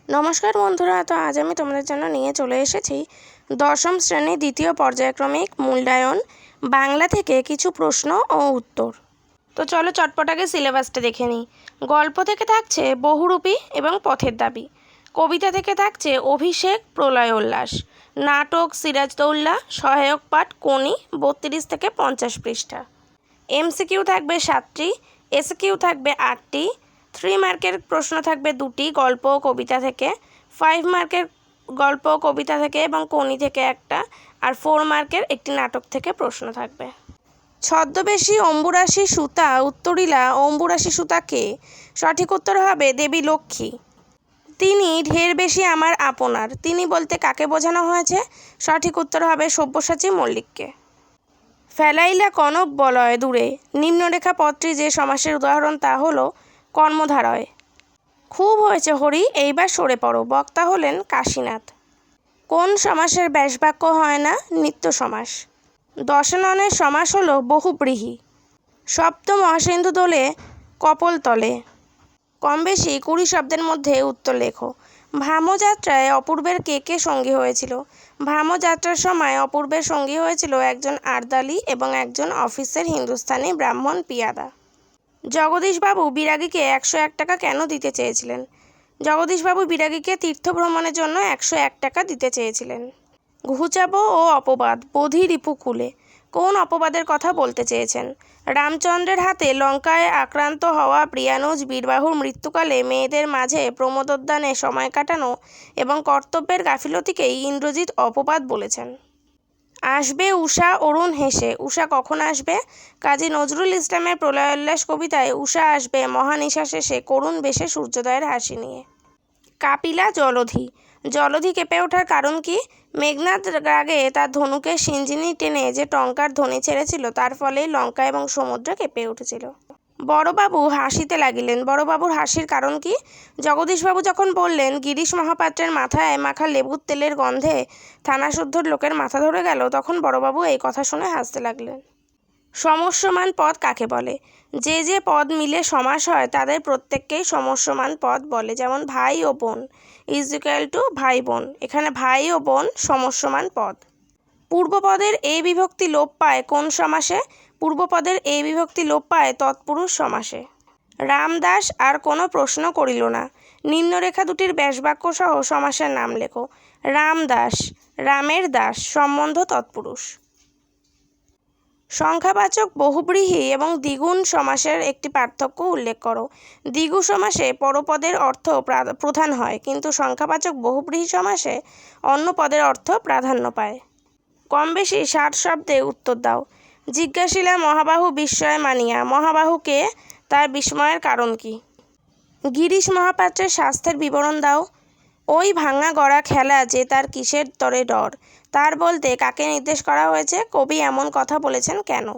নমস্কার বন্ধুরা, তো আজ আমি তোমাদের জন্য নিয়ে চলে এসেছি দশম শ্রেণী দ্বিতীয় পর্যায়ক্রমিক মূল্যায়ন বাংলা থেকে কিছু প্রশ্ন ও উত্তর। তো চলো চটপটাকে সিলেবাসটা দেখে নিই। গল্প থেকে থাকছে বহুরূপী এবং পথের দাবি। কবিতা থেকে থাকছে অভিষেক, প্রলয় উল্লাস। নাটক সিরাজদৌল্লা, সহায়ক পাঠ কোনি 32 থেকে 50 পৃষ্ঠা। এমসিকিউ থাকবে 7টি, এসকিউ থাকবে 8টি। 3 মার্কের প্রশ্ন থাকবে 2টি গল্প ও কবিতা থেকে, 5 মার্কের গল্প ও কবিতা থেকে এবং কোনি থেকে একটা, আর 4 মার্কের একটি নাটক থেকে প্রশ্ন থাকবে। ছদ্মবেশী অম্বুরাশি সুতা উত্তরিলা অম্বুরাশি সুতা কে? সঠিক উত্তর হবে দেবী লক্ষ্মী। তিনি ঢের বেশি আমার আপনার, তিনি বলতে কাকে বোঝানো হয়েছে? সঠিক উত্তর হবে সব্যসাচী মল্লিককে। ফেলাইলা কনক বলয় দূরে, নিম্নরেখা পদটি যে সমাসের উদাহরণ তা হলো কর্মধারয়। খুব হয়েছে হরি, এইবার সরে পড়ো, বক্তা হলেন কাশীনাথ। কোন সমাসের ব্যাসবাক্য হয় না? নিত্য সমাস। দশাননের সমাস হলো বহুব্রীহি। সপ্তম অসিন্ধু দোলে কপোলতলে। কম বেশি 20 শব্দের মধ্যে উত্তর লেখো। ভ্রাম্যযাত্রায় অপূর্বের কে কে সঙ্গী হয়েছিল? ভ্রাম্যযাত্রার সময় অপূর্বের সঙ্গী হয়েছিল একজন আর্দালি এবং একজন অফিসের হিন্দুস্তানি ব্রাহ্মণ পিয়াদা। জগদীশবাবু বিরাগীকে 101 টাকা কেন দিতে চেয়েছিলেন? জগদীশবাবু বিরাগীকে তীর্থ ভ্রমণের জন্য 101 টাকা দিতে চেয়েছিলেন। ঘুচাবো ও অপবাদ বোধি রিপুকুলে, কোন অপবাদের কথা বলতে চেয়েছেন? রামচন্দ্রের হাতে লঙ্কায় আক্রান্ত হওয়া প্রিয়ানুজ বীরবাহুর মৃত্যুকালে মেয়েদের মাঝে প্রমোদোদ্যানে সময় কাটানো এবং কর্তব্যের গাফিলতিকেই ইন্দ্রজিৎ অপবাদ বলেছেন। আসবে উষা অরুণ হেসে, উষা কখন আসবে? কাজী নজরুল ইসলামের প্রলয়োল্লাস কবিতায় উষা আসবে মহানিশা শেষে করুণ বেশে সূর্যোদয়ের হাসি নিয়ে। কাপিলা জলধি, জলধি কেঁপে ওঠার কারণ কি? মেঘনাদ রাগে তার ধনুকে সিঞ্জিনি টেনে যে টঙ্কার ধ্বনি ছেড়েছিল তার ফলেই লঙ্কা এবং সমুদ্র কেঁপে উঠেছিল। বড়বাবু হাসিতে লাগিলেন, বড়বাবুর হাসির কারণ কি? জগদীশবাবু যখন বললেন গিরিশ মহাপাত্রের মাথায় মাখা লেবুর তেলের গন্ধে থানাশুদ্ধর লোকের মাথা ধরে গেল, তখন বড়বাবু এই কথা শুনে হাসতে লাগলেন। সমস্যমান পদ কাকে বলে? যে যে পদ মিলে সমাস হয় তাদের প্রত্যেককেই সমস্যমান পদ বলে। যেমন ভাই ও বোন ইজ ইকুয়াল টু ভাই বোন, এখানে ভাই ও বোন সমস্যমান পদ। পূর্বপদের এ বিভক্তি লোপ পায় কোন সমাসে? পূর্বপদের এ বিভক্তি লোপ পায় তৎপুরুষ সমাসে। রামদাস আর কোনো প্রশ্ন করিল না। নিম্নরেখা দুটির ব্যাসবাক্য সহ সমাসের নাম লেখো। রামদাস, রামের দাস, সম্বন্ধ তৎপুরুষ। সংখ্যাবাচক বহুব্রীহি এবং দ্বিগুণ সমাসের একটি পার্থক্য উল্লেখ করো। দ্বিগু সমাসে পরপদের অর্থ প্রধান হয়, কিন্তু সংখ্যাবাচক বহুব্রীহি সমাসে অন্য পদের অর্থ প্রাধান্য পায়। কম বেশি 60 শব্দে উত্তর দাও। জিজ্ঞাসিলা মহাবাহু বিস্ময় মানিয়া, মহাবাহুকে তার বিস্ময়ের কারণ কি? গিরিশ মহাপাত্রের স্বাস্থ্যের বিবরণ দাও। ওই ভাঙা গড়া খেলা যে তার কিসের তরে ডর, তার বলতে কাকে নির্দেশ করা হয়েছে? কবি এমন কথা বলেছেন কেন?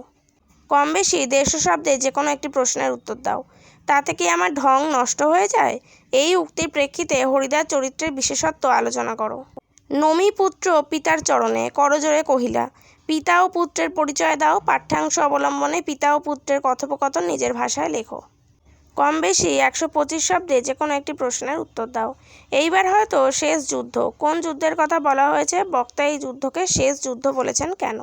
কম বেশি 150 শব্দে যে কোনো একটি প্রশ্নের উত্তর দাও। তাতে কি আমার ঢং নষ্ট হয়ে যায়? এই উক্তির প্রেক্ষিতে হরিদাস চরিত্রের বিশেষত্ব আলোচনা করো। নমি পুত্র পিতার চরণে করজোড়ে কহিলা, পিতা ও পুত্রের পরিচয় দাও। পাঠ্যাংশ অবলম্বনে পিতা ও পুত্রের কথোপকথন নিজের ভাষায় লেখো। কম বেশি 125 শব্দে যে কোনো একটি প্রশ্নের উত্তর দাও। এইবার হয়তো শেষ যুদ্ধ, কোন যুদ্ধের কথা বলা হয়েছে? বক্তা এই যুদ্ধকে শেষ যুদ্ধ বলেছেন কেন?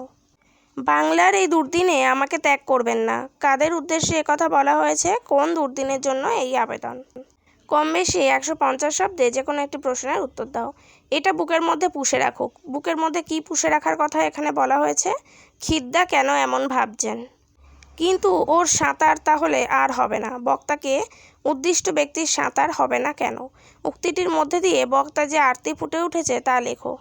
বাংলার এই দুর্দিনে আমাকে ত্যাগ করবেন না, কাদের উদ্দেশ্যে একথা বলা হয়েছে? কোন দুর্দিনের জন্য এই আবেদন? কম বেশি 150 শব্দে যে কোনো একটি প্রশ্নের উত্তর দাও। এটা বুকের মধ্যে পুষে রাখুক। বুকের মধ্যে কি পুষে রাখার কথা এখানে বলা হয়েছে? খিদ্দা কেন এমন ভাবছেন? কিন্তু ওর সাঁতার তাহলে আর হবে না। বক্তাকে উদ্দিষ্ট ব্যক্তির সাঁতার হবে না কেন? উক্তিটির মধ্যে দিয়ে বক্তা যে আরতি ফুটে উঠেছে তা লেখো।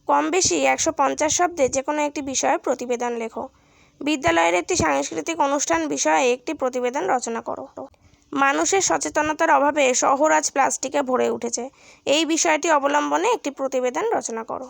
কম বেশি 150 শব্দে যে কোনো একটি বিষয়ে প্রতিবেদন লেখো। বিদ্যালয়ের একটি সাংস্কৃতিক অনুষ্ঠান বিষয়ে একটি প্রতিবেদন রচনা করো। মানুষের সচেতনতার অভাবে শহর আজ প্লাস্টিকে ভরে উঠেছে, এই বিষয়টি অবলম্বনে একটি প্রতিবেদন রচনা করো।